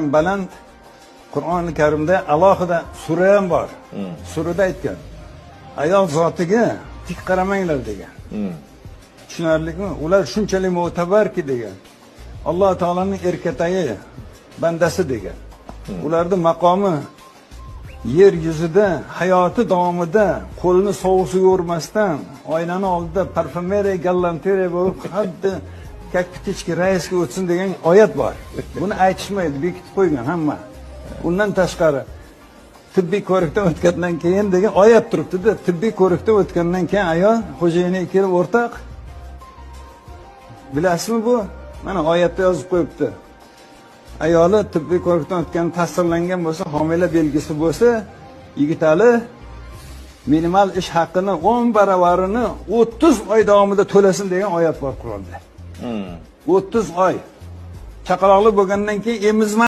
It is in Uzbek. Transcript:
ham baland. Qur'oni Karimda alohida sura ham bor. Surada aytgan. Ayol zotiga tik qaramanglar degan. Tushunarlikmi? Ular shunchalik mo'tabarki degan. Alloh taolaning erkatayi bandasi degan. Ularning maqomi yer yuzida hayoti davomida qo'lni sovuqsiz yo'rmasdan oynani oldida parfumeriya galanteriya bo'lib xuddi kakpichki raisga o'tsin degan oyat bor. Buni aytishmaydi, bekitib qo'ygan hamma. Undan tashqari tibbiy ko'rikdan o'tgandan keyin degan oyat turibdi-da, tibbiy ko'rikdan o'tgandan keyin ayol xo'jayiniga kelib o'rtoq, bilasizmi bu? Mana oyatda yozib qo'yibdi. Ayoli tibbiy ko'rikdan o'tgan tasdiqlangan bo'lsa, homila belgisi bo'lsa, Yigitali minimal ish haqini 10 baravarini 30 oy davomida to'lasin degan oyat bor Qur'onda. 30 oy. Chaqaloqli bo'lgandan keyin emizma